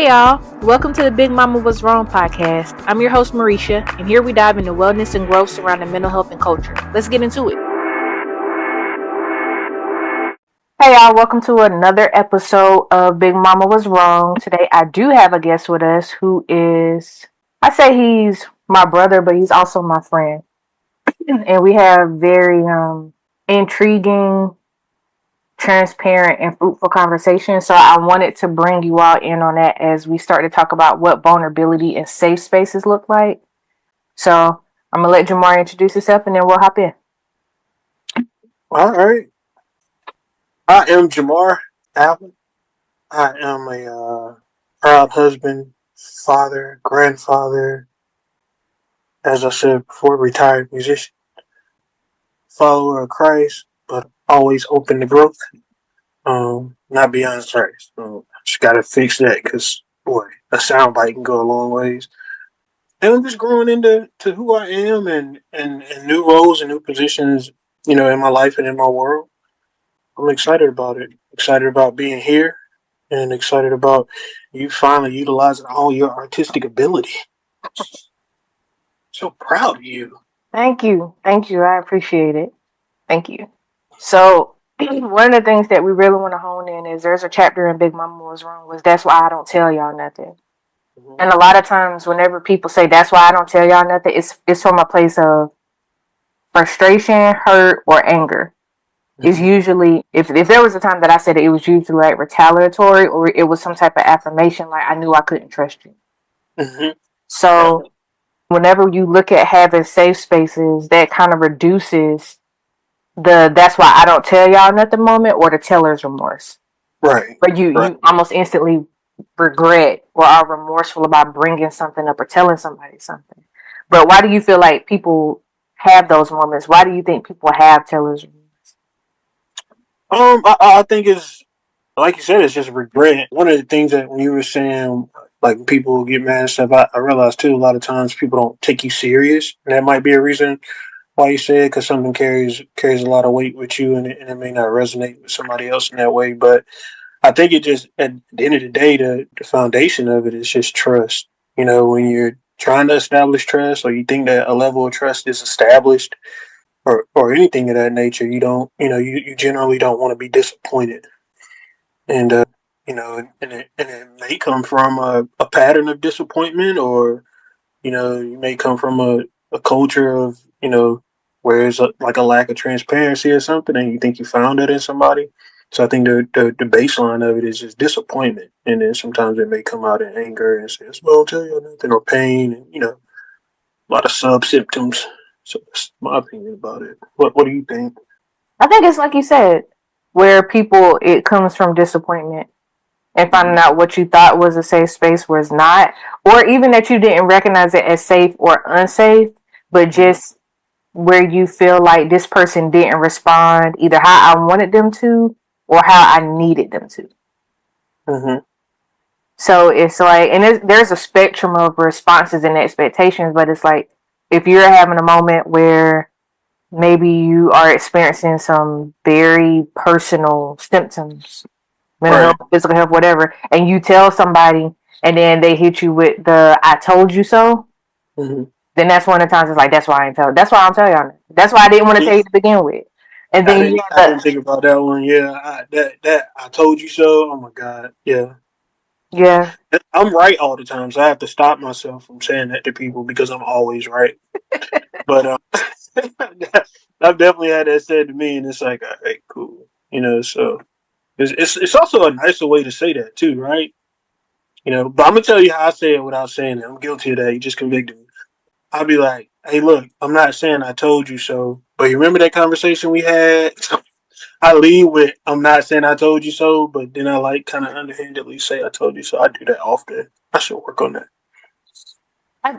Hey y'all, welcome to the Big Mama Was Wrong podcast. I'm your host Marisha, and here we dive into wellness and growth surrounding mental health and culture. Let's get into it. Hey y'all, welcome to another episode of Big Mama Was Wrong. Today I do have a guest with us who is, I say he's my brother, but he's also my friend. And we have very intriguing, transparent, and fruitful conversation. So I wanted to bring you all in on that as we start to talk about what vulnerability and safe spaces look like. So I'm gonna let Jamar introduce himself, and then we'll hop in. All right. I am Jamar Allen. I am a proud husband, father, grandfather, as I said before, retired musician, follower of Christ, but always open to growth. Not beyond Christ. Just gotta fix that because, boy, a soundbite can go a long ways. And I'm just growing into who I am and new roles and new positions, in my life and in my world. I'm excited about it. Excited about being here and excited about you finally utilizing all your artistic ability. So proud of you. Thank you. I appreciate it. Thank you. So one of the things that we really want to hone in is there's a chapter in Big Mama Was Wrong was that's why I don't tell y'all nothing. Mm-hmm. And a lot of times whenever people say that's why I don't tell y'all nothing, it's from a place of frustration, hurt, or anger. Is usually if there was a time that I said it was usually like retaliatory or it was some type of affirmation, like I knew I couldn't trust you. Mm-hmm. So whenever you look at having safe spaces, that kind of reduces the that's why I don't tell y'all nothing moment or the teller's remorse. Right. But you almost instantly regret or are remorseful about bringing something up or telling somebody something. But why do you feel like people have those moments? Why do you think people have teller's remorse? I think it's like you said, it's just regret. One of the things that when you were saying, like people get mad and stuff, I realize too a lot of times people don't take you serious, and that might be a reason why you say it because something carries a lot of weight with you, and it may not resonate with somebody else in that way. But I think it just at the end of the day, the foundation of it is just trust. When you're trying to establish trust, or you think that a level of trust is established, or anything of that nature, you generally don't want to be disappointed. And and it may come from a pattern of disappointment, or you may come from a culture of where there's like a lack of transparency or something, and you think you found it in somebody. So I think the baseline of it is just disappointment, and then sometimes it may come out in anger and says, "Well, I'll tell you nothing," or pain, and a lot of sub symptoms. So that's my opinion about it. What do you think? I think it's like you said, where it comes from disappointment and finding out what you thought was a safe space was not, or even that you didn't recognize it as safe or unsafe, but just where you feel like this person didn't respond either how I wanted them to or how I needed them to. Mm-hmm. So it's like, and there's a spectrum of responses and expectations, but it's like if you're having a moment where maybe you are experiencing some very personal symptoms, mental health, physical health, whatever, and you tell somebody and then they hit you with the I told you so, then that's one of the times it's like, that's why I'm telling y'all. That's why I didn't want to tell you to begin with. And then I didn't think about that one. Yeah, that I told you so. Oh my god. Yeah. Yeah. I'm right all the time, so I have to stop myself from saying that to people because I'm always right. But I've definitely had that said to me, and it's like, all right, cool. So it's also a nicer way to say that too, right? But I'm gonna tell you how I say it without saying it. I'm guilty of that. You just convicted me. I'll be like, hey, look, I'm not saying I told you so, but you remember that conversation we had? I lead with, I'm not saying I told you so, but then I like kind of underhandedly say I told you so. I do that often. I should work on that. I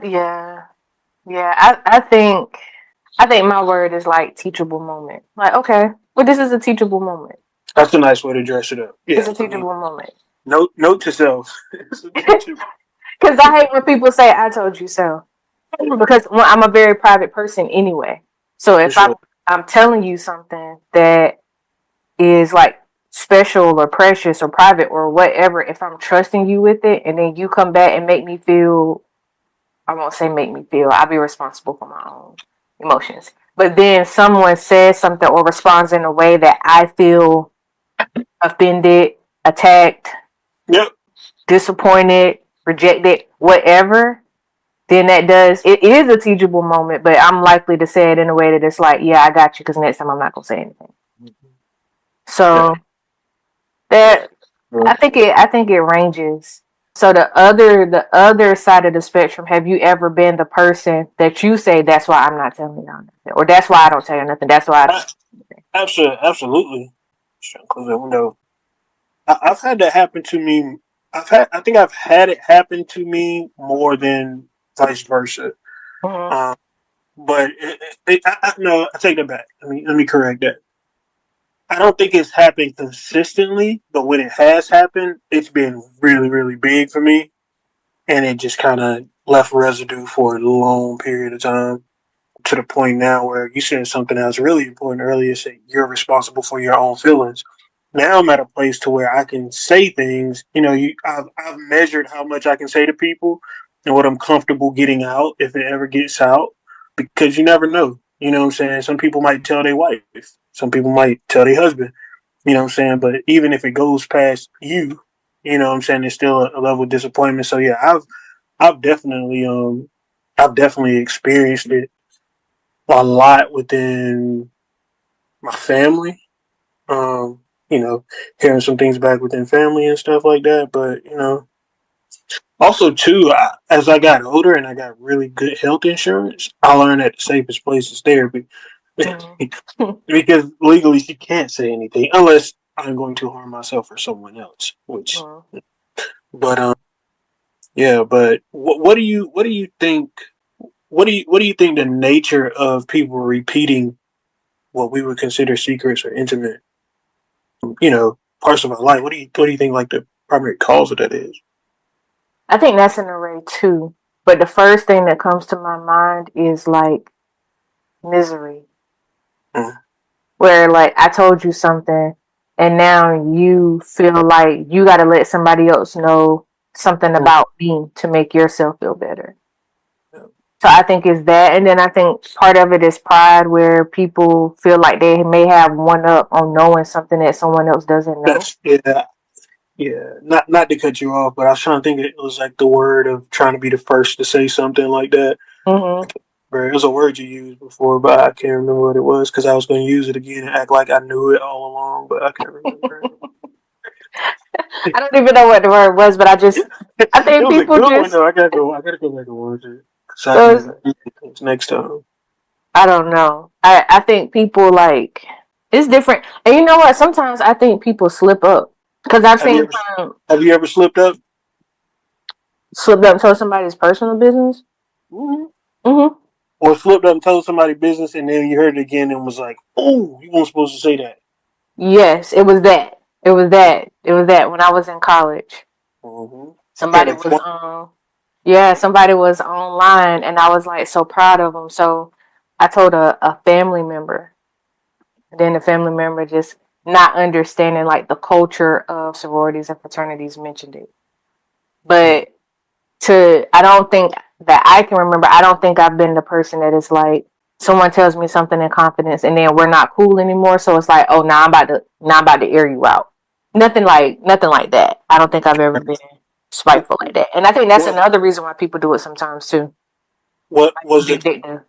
think my word is like teachable moment. Like, okay, well, this is a teachable moment. That's a nice way to dress it up. Yeah, it's a teachable moment. Note to self. Because I hate when people say I told you so. Because I'm a very private person anyway. So if I'm telling you something that is like special or precious or private or whatever, if I'm trusting you with it and then you come back and make me feel, I won't say make me feel, I'll be responsible for my own emotions. But then someone says something or responds in a way that I feel offended, attacked, Yep. disappointed, rejected, whatever, then it is a teachable moment, but I'm likely to say it in a way that it's like, yeah, I got you, because next time I'm not going to say anything. So Yeah. that, I think it ranges. So the other side of the spectrum, have you ever been the person that you say, that's why I'm not telling y'all nothing, or that's why I don't tell you nothing, that's why I don't. Absolutely. Close that window. I've had that happen to me. I think I've had it happen to me more than vice versa. Mm-hmm. Um, but no, I take that back. Let me correct that. I don't think it's happened consistently, but when it has happened, it's been really, really big for me, and it just kind of left residue for a long period of time. To the point now where you said something that was really important earlier. Said you're responsible for your own feelings. Now I'm at a place to where I can say things. I've measured how much I can say to people and what I'm comfortable getting out if it ever gets out, because you never know. You know what I'm saying? Some people might tell their wife. Some people might tell their husband. You know what I'm saying? But even if it goes past you, you know what I'm saying, there's still a level of disappointment. So yeah, I've definitely I've definitely experienced it a lot within my family. Um, hearing some things back within family and stuff like that. But also too, as I got older and I got really good health insurance, I learned that the safest place is therapy, Mm-hmm. because legally she can't say anything unless I'm going to harm myself or someone else. Which, Mm-hmm. but yeah. But what do you think? What do you think the nature of people repeating what we would consider secrets or intimate, parts of our life? What do you think like the primary cause of that is? I think that's an array too. But the first thing that comes to my mind is like misery, Mm, where like I told you something and now you feel like you got to let somebody else know something mm, about me to make yourself feel better. yeah. So I think it's that, and then I think part of it is pride, where people feel like they may have one up on knowing something that someone else doesn't know. That's yeah, yeah. Not to cut you off, but I was trying to think it was like the word of trying to be the first to say something like that. Mm-hmm. It was a word you used before, but I can't remember what it was because I was going to use it again and act like I knew it all along, but I can't remember. I don't even know what the word was, but I It think was a people good one just, though. I gotta go back and watch it so I so can use it next time. I don't know. I think people like, it's different. And you know what? Sometimes I think people slip up because I've Have you seen ever have you ever slipped up? slip up and told somebody's personal business. Mm-hmm. Mm-hmm. Or slipped up and told somebody business, and then you heard it again and was like, "Oh, you weren't supposed to say that." Yes, it was that. It was that. It was that when I was in college. Mm-hmm. Can't Somebody was explain. yeah, somebody was online and I was like so proud of them. So I told a family member. And then the family member just not understanding like the culture of sororities and fraternities mentioned it. But I don't think that I can remember, I don't think I've been the person that is like, someone tells me something in confidence and then we're not cool anymore. So it's like, oh, now I'm about to air you out. Nothing like that. I don't think I've ever been spiteful like that. And I think that's What another reason why people do it sometimes too. what was it Vindictive.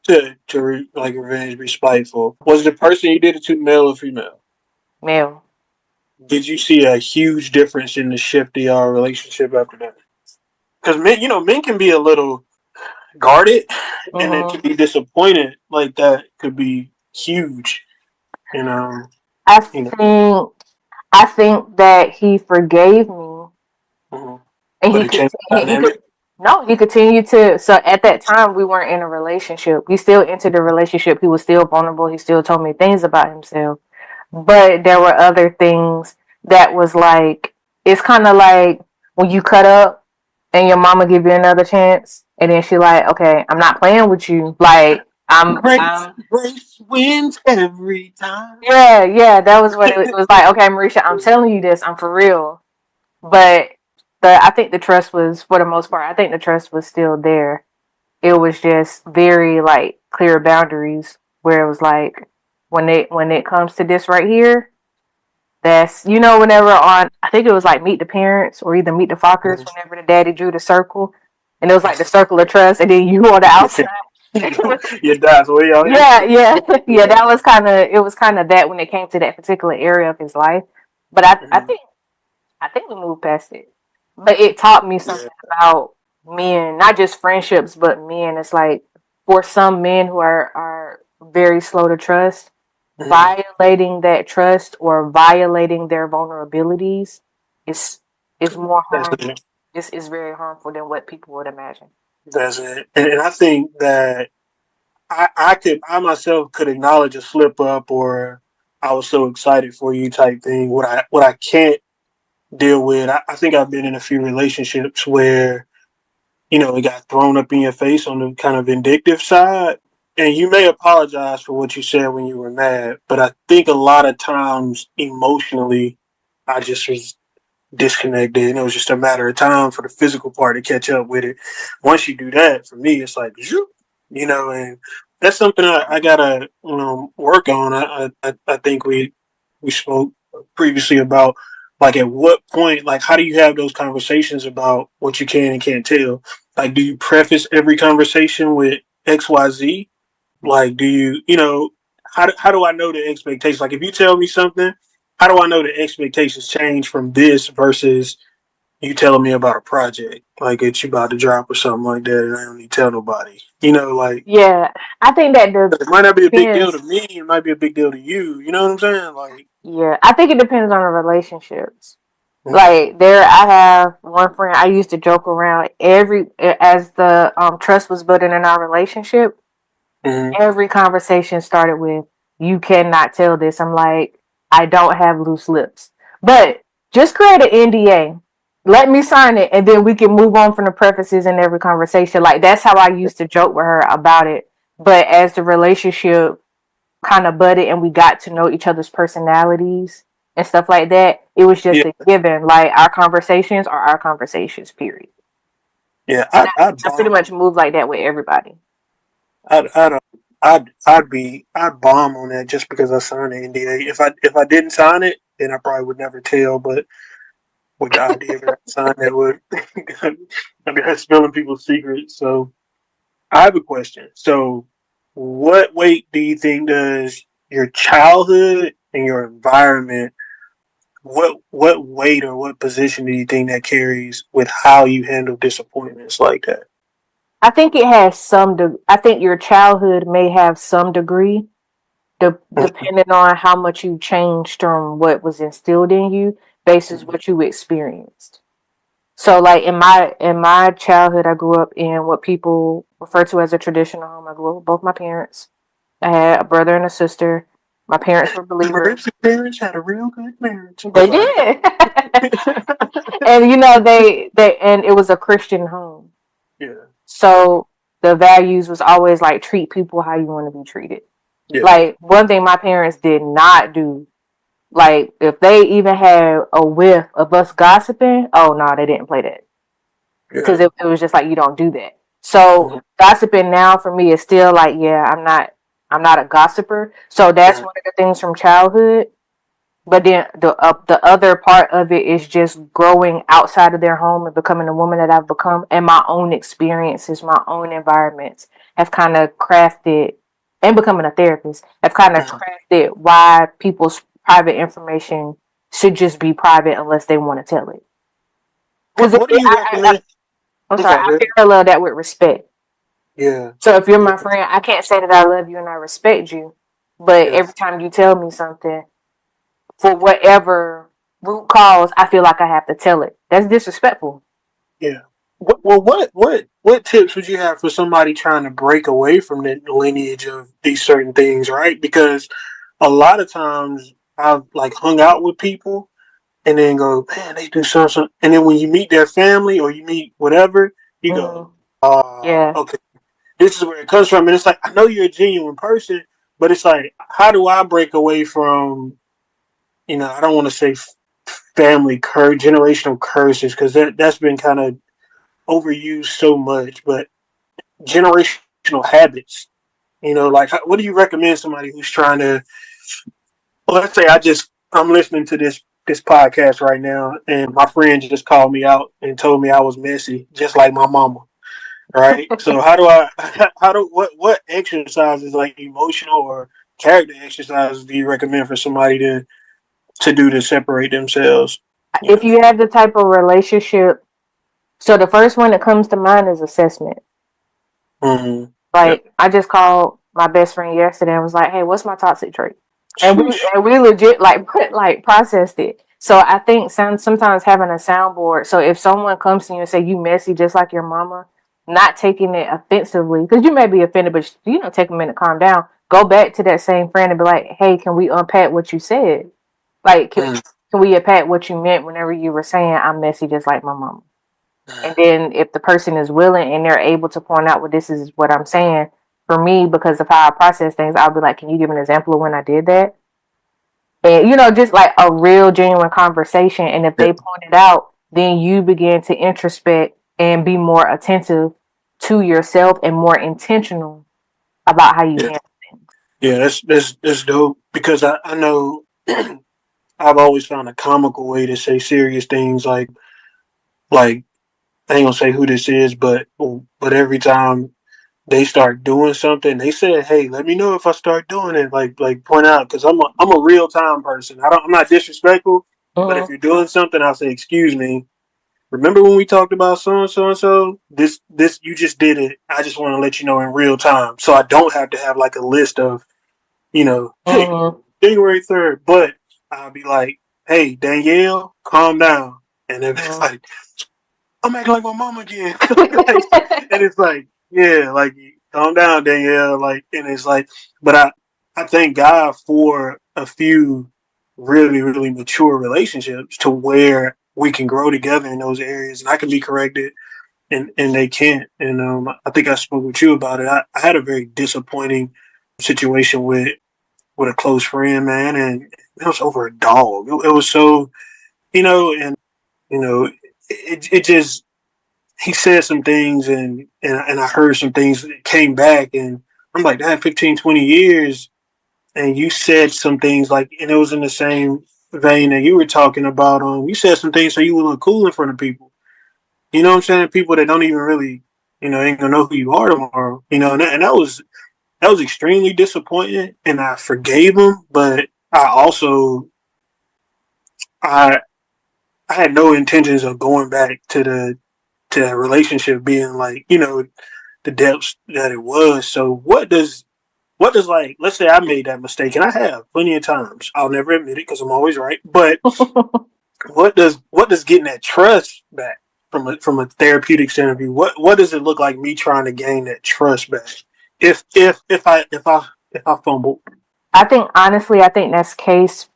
to revenge be spiteful? Was the person you did it to male or female? Male. Did you see a huge difference in the shift of your relationship after that? Because men can be a little guarded, and then to Mm-hmm. be disappointed like that could be huge. You know, I you know. think I think that he forgave me, Mhm. and But it changed the he could dynamic. no, he continued to. So at that time, we weren't in a relationship. We still entered the relationship. He was still vulnerable. He still told me things about himself, but there were other things that was like, it's kind of like when you cut up and your mama give you another chance, and then she like, okay, I'm not playing with you. Like Grace, I'm grace wins every time. yeah, that was what it was like. Okay, Marisha, I'm telling you this, I'm for real. But I think the trust was, for the most part, I think the trust was still there. It was just very like clear boundaries where it was like when it comes to this right here, that's whenever on I think it was like Meet the Parents or either Meet the Fockers, whenever the daddy drew the circle, and it was like the circle of trust, and then you on the outside. Your dad's way out here. Yeah, yeah, yeah. Yeah. That was kind of that when it came to that particular area of his life. But Mhm. I think we moved past it. But it taught me Yeah. something about men, not just friendships, but men. It's like for some men who are very slow to trust, Mhm. violating that trust or violating their vulnerabilities is is more That's harm. it. Is very harmful than what people would imagine. That's it. And I think that I myself could acknowledge a slip up or I was so excited for you type thing. What I can't deal with, I think I've been in a few relationships where it got thrown up in your face on the kind of vindictive side. And you may apologize for what you said when you were mad, but I think a lot of times emotionally, I just was disconnected, and it was just a matter of time for the physical part to catch up with it. Once you do that, for me, it's like, and that's something I gotta work on. I think we spoke previously about like at what point, like how do you have those conversations about what you can and can't tell? Like, do you preface every conversation with XYZ? Like, do how do I know the expectations? Like, if you tell me something, how do I know the expectations change from this versus you telling me about a project, like it's you about to drop or something like that, and I don't need to tell nobody. Like Yeah, I think that it might not be a big deal to depends. me, it might be a big deal to you. You know what I'm saying? Like, Yeah, I think it depends on the relationships. mm-hmm, Like I have one friend. I used to joke around as the trust was building in our relationship. mm-hmm, Every conversation started with, "You cannot tell this." I'm like, I don't have loose lips, but just create an NDA. Let me sign it, and then we can move on from the prefaces in every conversation. Like that's how I used to joke with her about it. But as the relationship kind of budded and we got to know each other's personalities and stuff like that, it was yeah, just a given. Like our conversations are our conversations, period. yeah. And I'd I pretty bomb. much move like that with everybody. I'd bomb on that just because I signed the NDA. If I didn't sign it, then I probably would never tell. But with the idea that I signed that would, I mean, that's spilling people's secrets. So I have a question. So, what weight do you think does your childhood and your environment? What weight or what position do you think that carries with how you handle disappointments like that? I think it has I think your childhood may have some degree, depending on how much you changed from what was instilled in you, basis what you experienced. So, like in my childhood, I grew up in what people refer to as a traditional home. I grew up with both my parents. I had a brother and a sister. My parents were Marissa's believers. parents had a real good marriage. I'm They sorry. did. And they and it was a Christian home. Yeah, So the values was always like treat people how you want to be treated. yeah, Like one thing my parents did not do, like if they even had a whiff of us gossiping, oh no, they didn't play that. yeah. Because it was just like you don't do that. So Mhm, gossiping now for me is still like, yeah, I'm not a gossiper. So that's mhm, one of the things from childhood. But then the other part of it is just growing outside of their home and becoming the woman that I've become, and my own experiences, my own environments have kind of crafted, and becoming a therapist have kind of mhm. crafted why people's private information should just be private unless they want to tell it. Because What do you recommend? I'm I'm sorry, sorry. I Go ahead. parallel that with respect. Yeah, So if you're yeah, my friend, I can't say that I love you and I respect you, but yeah, every time you tell me something, for whatever root cause, I feel like I have to tell it. That's disrespectful. yeah. What tips would you have for somebody trying to break away from the lineage of these certain things, right? Because a lot of times I've like hung out with people and then go, man, they do something, and then when you meet their family or you meet whatever, you go, Hmm. Yeah. okay. this is where it comes from. And it's like, I know you're a genuine person, but it's like, how do I break away from, I don't want to say family generational curses, because that's been kind of overused so much, but generational habits. Like, what do you recommend somebody who's trying to? Well, let's say I'm listening to this podcast right now, and my friend just called me out and told me I was messy, just like my mama. Right. So how do I? How do what exercises, like emotional or character exercises, do you recommend for somebody to do to separate themselves? If you have the type of relationship, so the first one that comes to mind is assessment. Mm-hmm. Yep. Like, I just called my best friend yesterday and was like, "Hey, what's my toxic trait?" And we Sheesh. and we legit like processed it. So I think sometimes having a soundboard. So if someone comes to you and say you messy just like your mama, not taking it offensively, because you may be offended, but take a minute, calm down. Go back to that same friend and be like, "Hey, can we unpack what you said? Like, can we unpack what you meant whenever you were saying I'm messy just like my mama?" And then if the person is willing and they're able to point out, well, this is what I'm saying, for me, because of how I process things, I'll be like, can you give an example of when I did that? And, just like a real genuine conversation. And if Yeah. they point it out, then you begin to introspect and be more attentive to yourself and more intentional about how you Yeah. handle things. Yeah. That's dope, because I know I've always found a comical way to say serious things, like I ain't gonna say who this is, but every time they start doing something, they said, "Hey, let me know if I start doing it." Like point out, because I'm a real time person. I'm not disrespectful, but if Mm-hmm. you're doing something, I'll say, "Excuse me. Remember when we talked about so and so and so? This you just did it. I just want to let you know in real time, so I don't have to have like a list of hey, Mm-hmm. January 3rd." But I'll be like, "Hey, Danielle, calm down," and then it's like, I'm acting like my mom again. Like, and it's like, yeah, like, calm down, Danielle. Like, and it's like, but I thank God for a few really, really mature relationships to where we can grow together in those areas, and I can be corrected, and they can't. And I think I spoke with you about it. I had a very disappointing situation with a close friend, man, and it was over a dog. It was so, and you know, it just, he said some things, and I heard some things that came back, and I'm like, that 15, 20 years, and you said some things like, and it was in the same vein that you were talking about. You said some things so you would look cool in front of people. You know what I'm saying? People that don't even really, ain't gonna know who you are tomorrow. And that was extremely disappointing, and I forgave him, but I also I I had no intentions of going back to that relationship being like, the depths that it was. So what does like, let's say I made that mistake, and I have plenty of times. I'll never admit it because I'm always right. But what does getting that trust back from a therapeutic standpoint of view? What does it look like, me trying to gain that trust back? If I fumble. I think that's case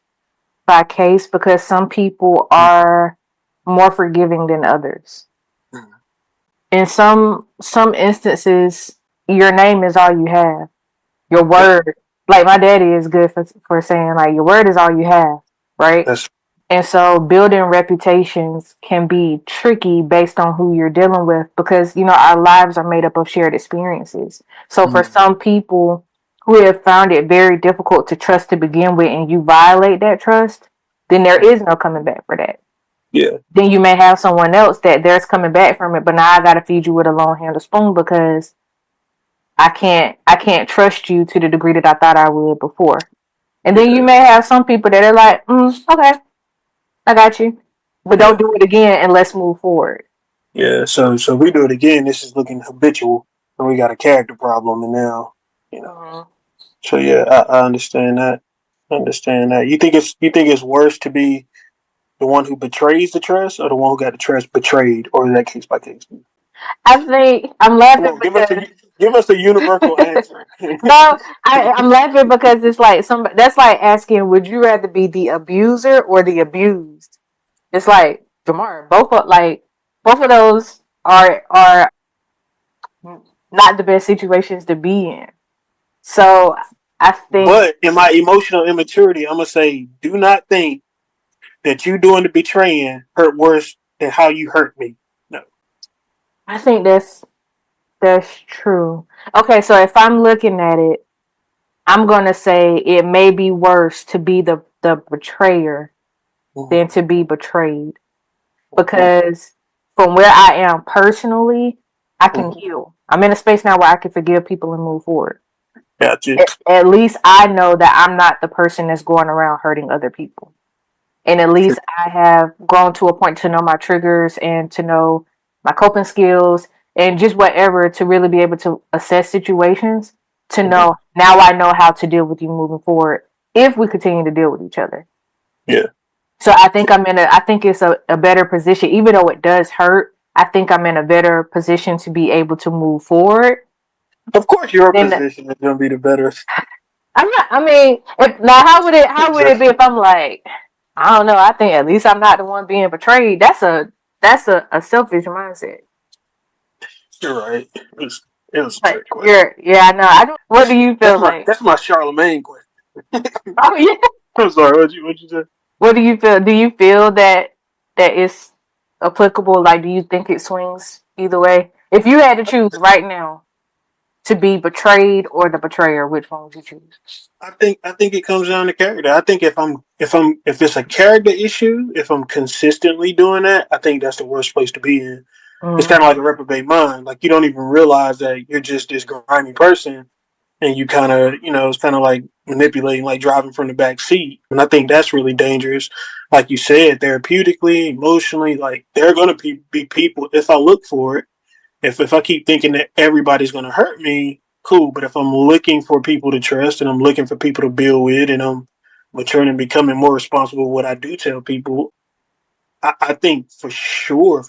by case, because some people are more forgiving than others. Mm-hmm. In some instances, your name is all you have. Your Yep. word, like my daddy is good for saying, like, your word is all you have, right? That's And so building reputations can be tricky based on who you're dealing with, because our lives are made up of shared experiences. So for mm, some people who have found it very difficult to trust to begin with, and you violate that trust, then there is no coming back for that. yeah, Then you may have someone else that there's coming back from it, but now I got to feed you with a long handled spoon, because I can't trust you to the degree that I thought I would before. And then you yeah, may have some people that are like, okay, I got you, but don't yeah, do it again and let's move forward. yeah. So if we do it again, this is looking habitual, and we got a character problem, and now, you know. Mhm. So yeah, I understand that. I understand that. You think it's worse to be the one who betrays the trust, or the one who got the trust betrayed, or is that case by case? I think I'm Come laughing on, because give us a universal answer. no, I'm laughing because it's like that's like asking, would you rather be the abuser or the abused? It's like, Jamar, both of those are not the best situations to be in. So I think But in my emotional immaturity, I'm gonna say, do not think that you doing the betraying hurt worse than how you hurt me. No. I think that's true. Okay, so if I'm looking at it, I'm gonna say it may be worse to be the betrayer Mm-hmm. than to be betrayed. Mm-hmm. Because from where I am personally, I can Mm-hmm. heal. I'm in a space now where I can forgive people and move forward. Gotcha. At least I know that I'm not the person that's going around hurting other people. And at True. least I have grown to a point to know my triggers and to know my coping skills and just whatever to really be able to assess situations to Mm-hmm. know now I know how to deal with you moving forward if we continue to deal with each other. Yeah. So I think it's a better position, even though it does hurt. I think I'm in a better position to be able to move forward. Of course, your Then position is gonna be the better. I'm not. I mean, now how would it be if I'm like, I don't know. I think at least I'm not the one being betrayed. That's a selfish mindset. You're right. It was a But trick question. yeah, no. I don't. What do you feel like? That's my Charlemagne question. Oh yeah. I'm sorry. What you say? What do you feel? Do you feel that it's applicable? Like, do you think it swings either way? If you had to choose right now to be betrayed or the betrayer, which one would you choose? I think it comes down to character. I think if it's a character issue, if I'm consistently doing that, I think that's the worst place to be in. It's Mm, kind of like a reprobate mind. Like you don't even realize that you're just this grimy person, and you kind of it's kind of like manipulating, like driving from the back seat. And I think that's really dangerous. Like you said, therapeutically, emotionally, like there are gonna be people. If I look for it, if I keep thinking that everybody's gonna hurt me, cool. But if I'm looking for people to trust and I'm looking for people to build with, and I'm maturing and becoming more responsible with what I do tell people, I think for sure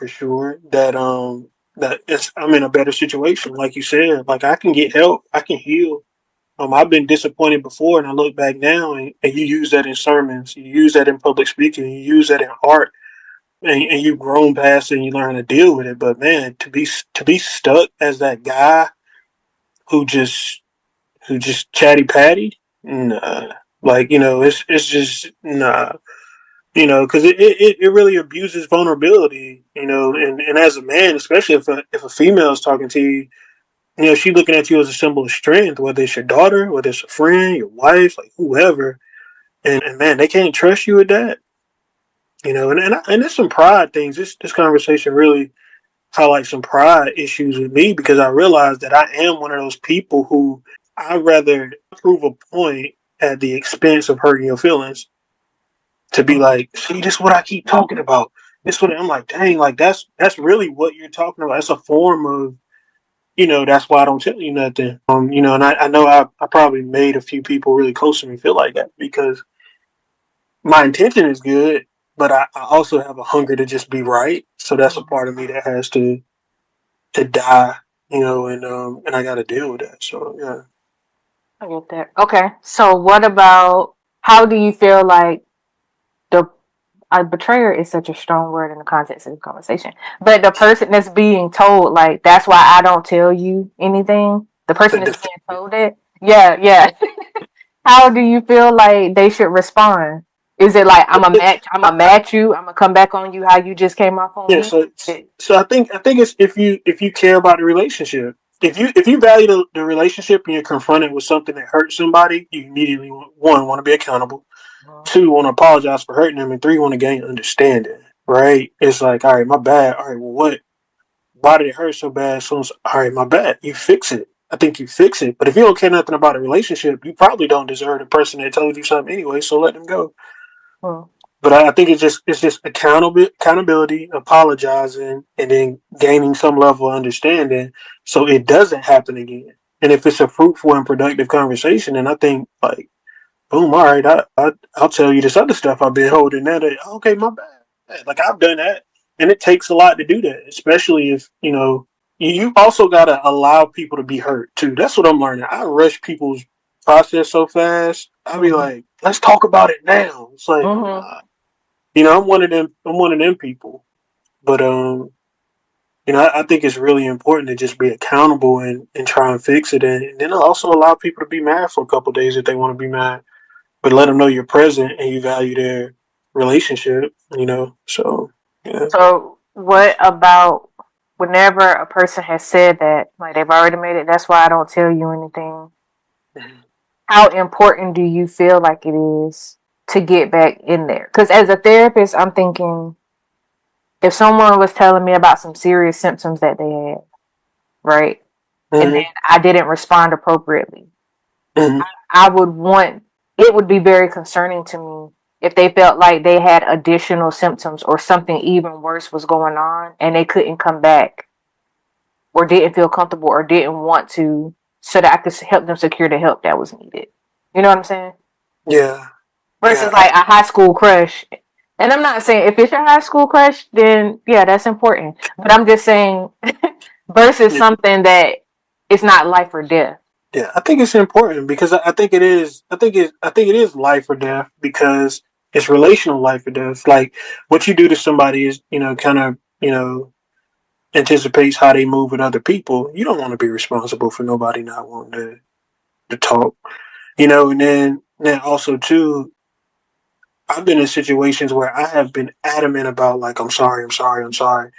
that I'm in a better situation. Like you said, like I can get help, I can heal. I've been disappointed before, and I look back now, and you use that in sermons, you use that in public speaking, you use that in art, and you've grown past it, and you learn to deal with it. But man, to be stuck as that guy who just who just chatty patty, nah. Like it's just nah. Because it really abuses vulnerability. And as a man, especially if a female is talking to you, she's looking at you as a symbol of strength, whether it's your daughter, whether it's a friend, your wife, like whoever. And man, they can't trust you with that. And there's some pride things. This conversation really highlights some pride issues with me because I realize that I am one of those people who I rather prove a point at the expense of hurting your feelings. To be like, see, this is what I keep talking about. This is what I'm like, dang, like that's really what you're talking about. It's a form of that's why I don't tell you nothing. And I know I probably made a few people really close to me feel like that because my intention is good, but I also have a hunger to just be right. So that's a part of me that has to die, and I got to deal with that. So yeah, I get that. Okay, so what about how do you feel like the a betrayer is such a strong word in the context of the conversation. But the person that's being told, like, that's why I don't tell you anything. The person the that's def- being told it. Yeah, yeah. How do you feel like they should respond? Is it like I'm a match you, I'm gonna come back on you how you just came off on yeah. me? So I think it's if you care about the relationship. If you value the relationship and you're confronted with something that hurts somebody, you immediately want to be accountable. Two, want to apologize for hurting them, and three, want to gain understanding. Right? It's like, all right, my bad. All right, well, what? Why did it hurt so bad? So it's all right, my bad. You fix it. I think you fix it. But if you don't care nothing about a relationship, you probably don't deserve the person that told you something anyway. So let them go. Mm, But I think it's just accountability, apologizing, and then gaining some level of understanding so it doesn't happen again. And if it's a fruitful and productive conversation, then I think like boom, all right, I'll tell you this other stuff I've been holding that. Okay, my bad. Like I've done that, and it takes a lot to do that, especially if you also gotta allow people to be hurt too. That's what I'm learning. I rush people's process so fast. I'll be mhm, like, let's talk about it now. It's like, mhm. I'm one of them. I'm one of them people. But I think it's really important to just be accountable and try and fix it, and then also allow people to be mad for a couple of days if they want to be mad, but let them know you're present and you value their relationship. So yeah. So, what about whenever a person has said that, like they've already made it, that's why I don't tell you anything? Mhm. How important do you feel like it is to get back in there? Because as a therapist, I'm thinking if someone was telling me about some serious symptoms that they had, right? And then Mhm. I didn't respond appropriately, Mhm. I would want, it would be very concerning to me if they felt like they had additional symptoms or something even worse was going on and they couldn't come back or didn't feel comfortable or didn't want to, so that I could help them secure the help that was needed. You know what I'm saying? Yeah. Yeah. Versus like a high school crush. And I'm not saying if it's your high school crush, then yeah, that's important. But I'm just saying versus Yeah. something that is not life or death. Yeah, I think it's important because I think it is. I think it is life or death because it's relational life or death. Like what you do to somebody is, kind of, anticipates how they move with other people. You don't want to be responsible for nobody not wanting to talk. And then also too, I've been in situations where I have been adamant about like I'm sorry, I'm sorry, I'm sorry,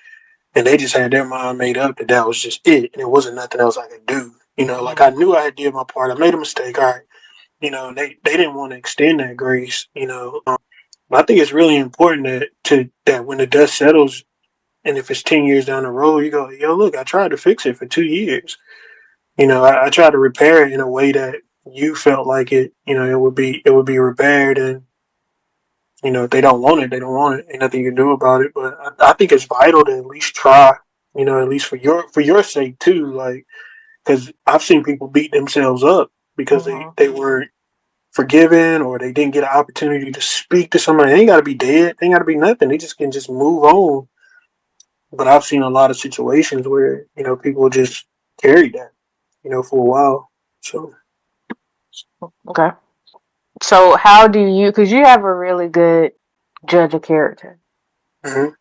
and they just had their mind made up that that was just it, and it wasn't nothing else I could do. Like I Mm-hmm. knew I had did my part. I made a mistake. All right. They didn't want to extend that grace. But I think it's really important that when the dust settles, and if it's 10 years down the road, you go, yo, look, I tried to fix it for 2 years. I tried to repair it in a way that you felt like it would be repaired, and if they don't want it, they don't want it. Ain't nothing you can do about it. But I think it's vital to at least try. At least for your sake too, like because I've seen people beat themselves up because they Mm-hmm. they weren't forgiven or they didn't get an opportunity to speak to somebody. They ain't got to be dead. They ain't got to be nothing. They just can just move on. But I've seen a lot of situations where people just carry that for a while. So Okay. So how do you? Because you have a really good judge of character. mhm.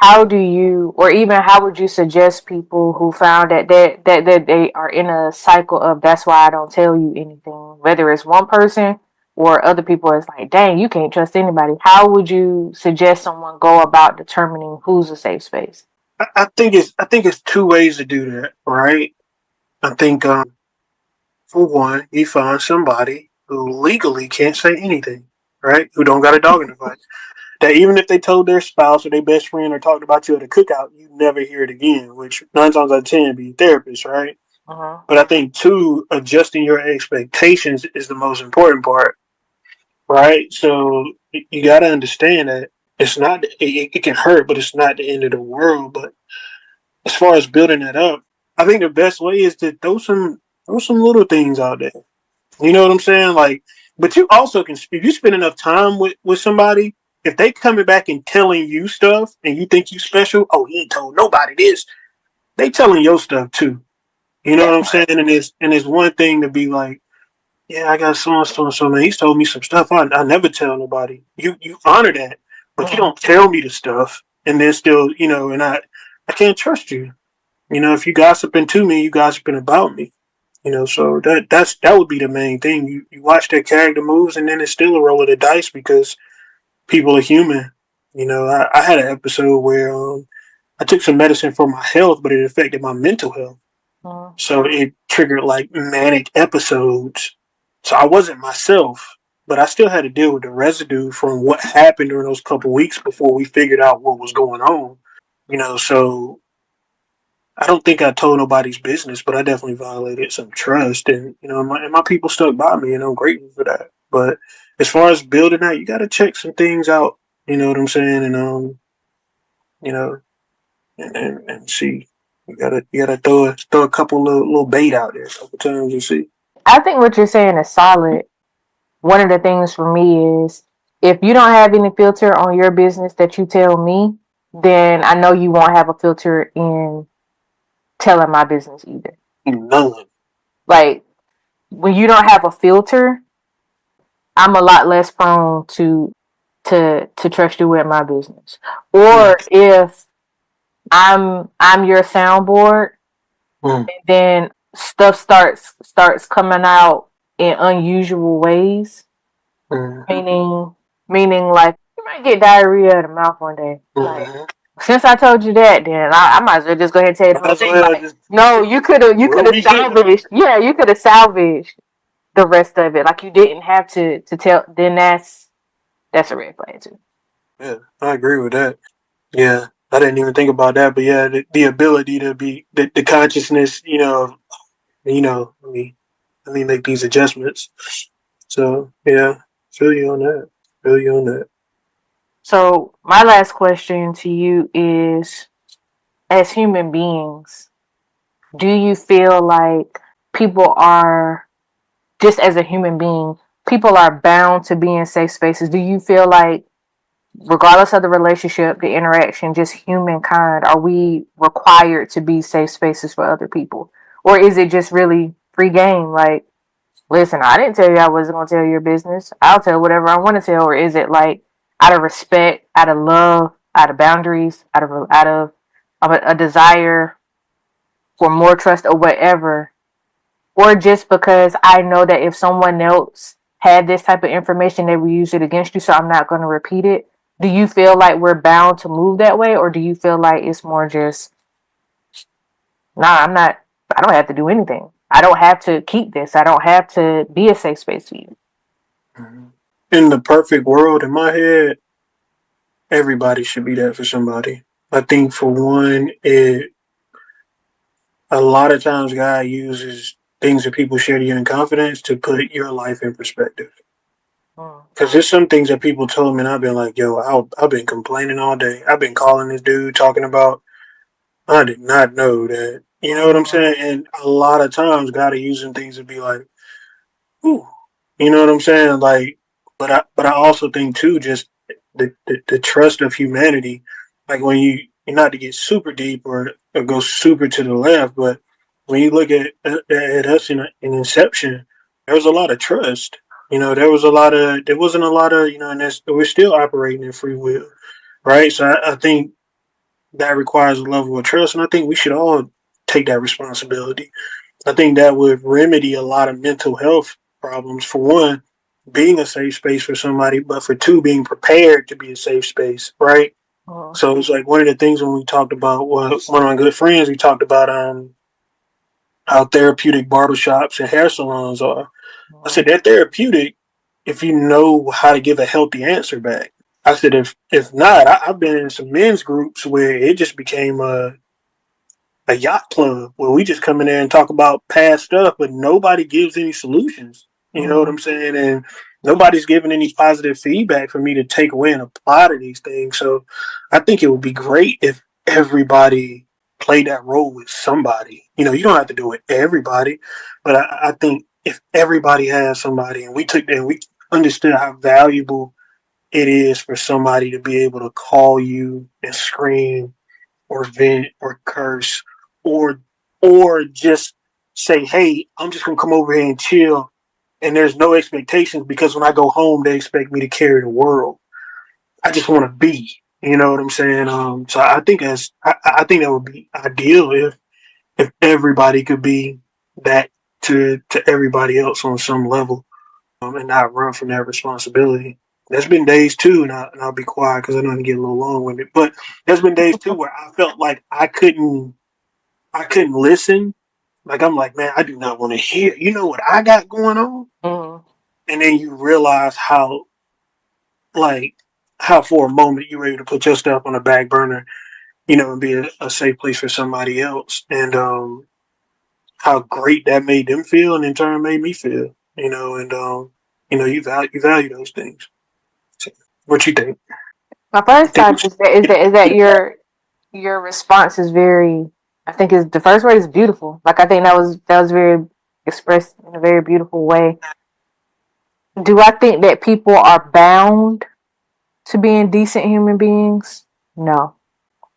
How do you, or even how would you suggest people who found that they are in a cycle of that's why I don't tell you anything, whether it's one person or other people, it's like, dang, you can't trust anybody. How would you suggest someone go about determining who's a safe space? I think it's two ways to do that, right? I think for one, you find somebody who legally can't say anything, right? Who don't got a dog in the fight. That even if they told their spouse or their best friend or talked about you at a cookout, you never hear it again, which 9 times out of 10 be a therapist, right? Uh-huh. But I think two, adjusting your expectations is the most important part, right? So you got to understand that it's not, it can hurt, but it's not the end of the world. But as far as building that up, I think the best way is to throw some little things out there. You know what I'm saying? Like, but you also can, if you spend enough time with somebody, if they coming back and telling you stuff and you think you special, oh, he ain't told nobody this. They telling your stuff too. You know Yeah. what I'm saying? And it's one thing to be like, yeah, I got so and so, man. He's told me some stuff I never tell nobody. You honor that, but you Uh-huh. don't tell me the stuff, and then still, and I can't trust you. If you gossiping to me, you gossiping about me. So that would be the main thing. You watch their character moves, and then it's still a roll of the dice because people are human. I had an episode where I took some medicine for my health, but it affected my mental health. Uh-huh. So it triggered like manic episodes. So I wasn't myself, but I still had to deal with the residue from what happened during those couple weeks before we figured out what was going on. So I don't think I told nobody's business, but I definitely violated some trust, and my people stuck by me, and I'm grateful for that. But as far as building that, you got to check some things out. You know what I'm saying, and you know, and see. You gotta throw a couple little bait out there a couple times and see. I think what you're saying is solid. One of the things for me is if you don't have any filter on your business that you tell me, then I know you won't have a filter in telling my business either. None. Like when you don't have a filter, I'm a lot less prone to trust you with my business. Yeah. Or if I'm your soundboard, Mm, and then stuff starts coming out in unusual ways. mm, Meaning like you might get diarrhea of the mouth one day. Like mm. since I told you that, then I might as well just go ahead and tell you the whole Might as thing. well Like just no, you could we'll have be good. salvaged. Yeah, you could have salvaged the rest of it. Like you didn't have to tell. Then that's a red flag too. Yeah, I agree with that. Yeah, I didn't even think about that, but yeah, the ability to be the consciousness, let me make these adjustments. So yeah, feel you on that. Feel you on that. So my last question to you is: as human beings, do you feel like people are just as a human being, people are bound to be in safe spaces? Do you feel like regardless of the relationship, the interaction, just humankind, are we required to be safe spaces for other people? Or is it just really free game? Like, listen, I didn't tell you I wasn't going to tell your business. I'll tell whatever I want to tell. Or is it like out of respect, out of love, out of boundaries, out of a desire for more trust or whatever? Or just because I know that if someone else had this type of information, they would use it against you, so I'm not going to repeat it. Do you feel like we're bound to move that way, or do you feel like it's more just, nah, I don't have to do anything. I don't have to keep this. I don't have to be a safe space for you. Mhm. In the perfect world, in my head, everybody should be there for somebody. I think for one, it a lot of times God uses things that people share to you in confidence to put your life in perspective. Mm. Because there's some things that people told me, and I've been like, yo, I've been complaining all day. I've been calling this dude, talking about, I did not know that. You know what I'm Mm. saying? And a lot of times, God is using things to be like, ooh, you know what I'm saying? Like, but I also think too, just the trust of humanity. Like when you not to get super deep or go super to the left, but when you look at us in Inception, there was a lot of trust. There wasn't a lot of and we're still operating in free will, right? So I think that requires a level of trust, and I think we should all take that responsibility. I think that would remedy a lot of mental health problems. For one, being a safe space for somebody, but for two, being prepared to be a safe space, right? Mm. So it's like one of the things when we talked about one of my good friends, we talked about how therapeutic barbershops and hair salons are. I Mm. said they're therapeutic if you know how to give a healthy answer back. I said if not, I've been in some men's groups where it just became a yacht club where we just come in there and talk about past stuff, but nobody gives any solutions. You know what Mm. I'm saying? And nobody's giving any positive feedback for me to take away and apply to these things. So I think it would be great if everybody played that role with somebody. You don't have to do it everybody, but I think if everybody has somebody and we took that and we understood how valuable it is for somebody to be able to call you and scream or vent or curse or or just say, hey, I'm just gonna come over here and chill and there's no expectations because when I go home they expect me to carry the world. I just wanna be. You know what I'm saying? So I think I think that would be ideal if everybody could be that to everybody else on some level, and not run from that responsibility. There's been days too, and I'll be quiet because I know I can get a little long winded. But there's been days too where I felt like I couldn't listen. Like I'm like, man, I do not want to hear. You know what I got going on? Mm. And then you realize like, how for a moment you were able to put your stuff on the back burner, and be a safe place for somebody else, and how great that made them feel, and in turn made me feel. And you value those things. So, what you think? My You first think we thought should is that your response is very. I think is the first word is beautiful. Like I think that was very expressed in a very beautiful way. Do I think that people are bound to being decent human beings? No.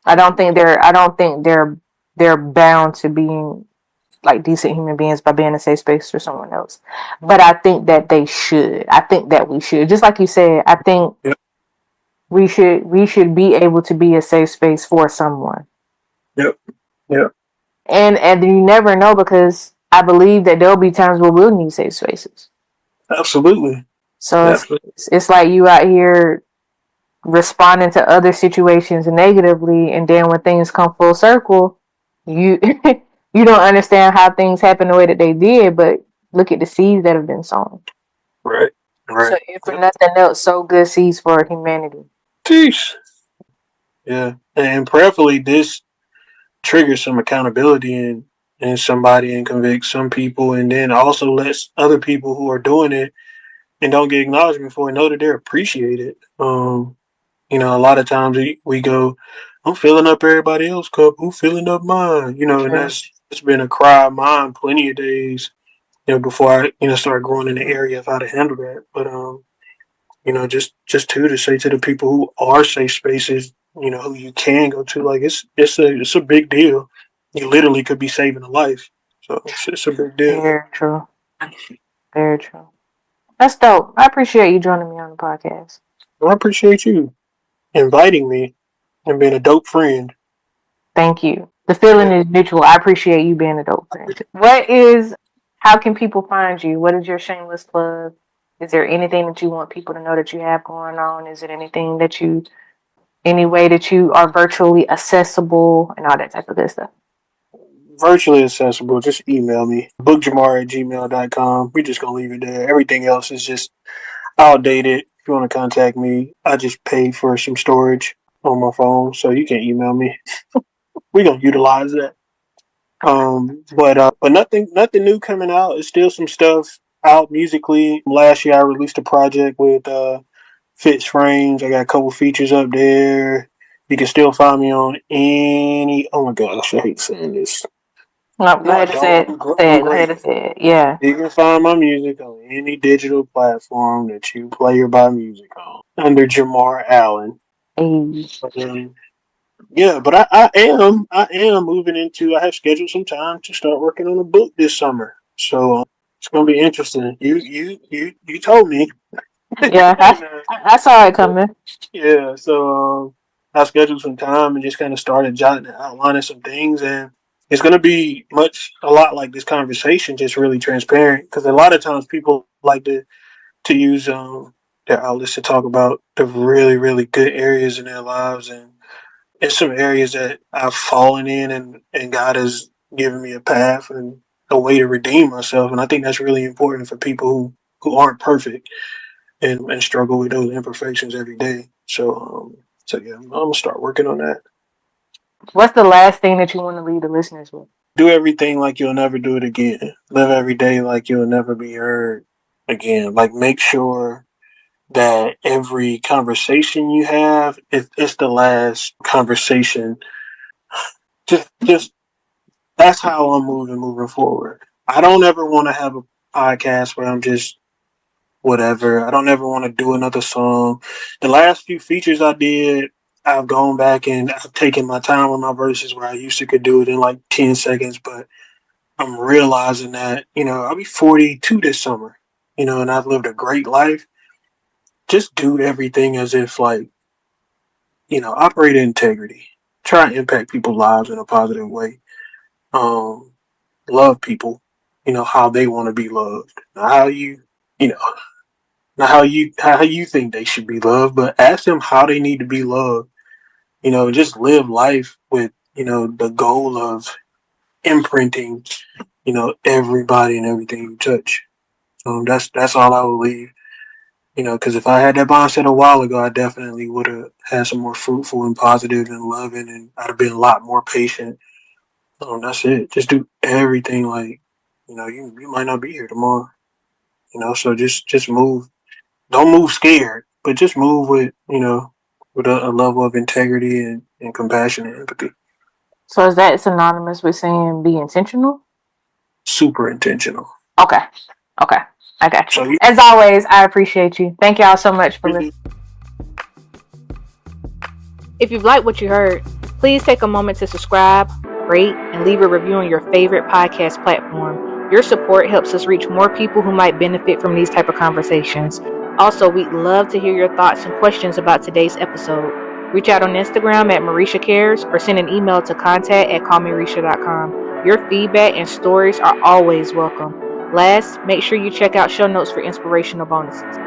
I don't think they're bound to being like decent human beings by being a safe space for someone else. But I think that they should. I think that we should. Just like you said, I think Yep. we should be able to be a safe space for someone. Yep. Yep. And you never know, because I believe that there'll be times where we'll need safe spaces. Absolutely. So Absolutely. it's like you out here responding to other situations negatively, and then when things come full circle, you you don't understand how things happen the way that they did, but look at the seeds that have been sown. Right. So Right. if for nothing else, sow good seeds for humanity. Jeez. Yeah. And prayerfully, this triggers some accountability in somebody and convicts some people, and then also lets other people who are doing it and don't get acknowledgement for it know that they're appreciated. A lot of times we go, I'm filling up everybody else's cup. Who filling up mine? And True. it's been a cry of mine plenty of days, before I, start growing in the area of how to handle that. But, just to say to the people who are safe spaces, who you can go to, like it's a big deal. You literally could be saving a life. So it's a big deal. Very true. Very true. That's dope. I appreciate you joining me on the podcast. Well, I appreciate you inviting me and being a dope friend. Thank you. The feeling Yeah. is mutual. I appreciate you being a dope friend. How can people find you? What is your shameless plug? Is there anything that you want people to know that you have going on? Is it any way that you are virtually accessible and all that type of good stuff? Virtually accessible. Just email me. Bookjamar@gmail.com. We're just gonna leave it there. Everything else is just outdated. If you want to contact me, I just paid for some storage on my phone, so you can email me. We're gonna utilize that. But nothing new coming out. It's still some stuff out musically. Last year I released a project with Fitz Frames. I got a couple features up there. You can still find me on any. Oh my gosh, I hate saying this. No, go No, I ahead and don't. say it. I'm Say it. Go ahead great. and say it. Yeah. You can find my music on any digital platform that you play or buy music on under Jamar Allen. Hey. Um, yeah, but I am moving into. I have scheduled some time to start working on a book this summer, so it's gonna be interesting. You told me, Yeah, and I saw it coming. yeah, so I scheduled some time and just kind of started jotting and outlining some things, and it's going to be a lot like this conversation, just really transparent. Because a lot of times people like to use their outlets to talk about the really really good areas in their lives, and it's some areas that I've fallen in, and God has given me a path and a way to redeem myself, and I think that's really important for people who aren't perfect and struggle with those imperfections every day. So yeah, I'm gonna start working on that. What's the last thing that you want to leave the listeners with? Do everything like you'll never do it again. Live every day like you'll never be heard again. Like make sure that every conversation you have, it's the last conversation. Just that's how I'm moving forward. I don't ever want to have a podcast where I'm just whatever. I don't ever want to do another song. The last few features I did, I've gone back and I've taken my time with my verses where I used to could do it in like 10 seconds, but I'm realizing that, I'll be 42 this summer, and I've lived a great life. Just do everything as if like, operate in integrity. Try and impact people's lives in a positive way. Um, love people, how they want to be loved. Not how you know, not how you think they should be loved, but ask them how they need to be loved. Just live life with, the goal of imprinting, everybody and everything you touch. That's all I would leave. Because if I had that mindset a while ago, I definitely would have had some more fruitful and positive and loving, and I'd have been a lot more patient. That's it. Just do everything like, you might not be here tomorrow. So just move. Don't move scared, but just move with, with a level of integrity and compassion and empathy. So is that synonymous with saying be intentional? Super intentional. Okay. Okay. I got you. So you, As always, I appreciate you. Thank y'all so much for listening. If you've liked what you heard, please take a moment to subscribe, rate, and leave a review on your favorite podcast platform. Your support helps us reach more people who might benefit from these type of conversations. Also, we'd love to hear your thoughts and questions about today's episode. Reach out on Instagram at Marisha Cares or send an email to contact@callmarisha.com. Your feedback and stories are always welcome. Last, make sure you check out show notes for inspirational bonuses.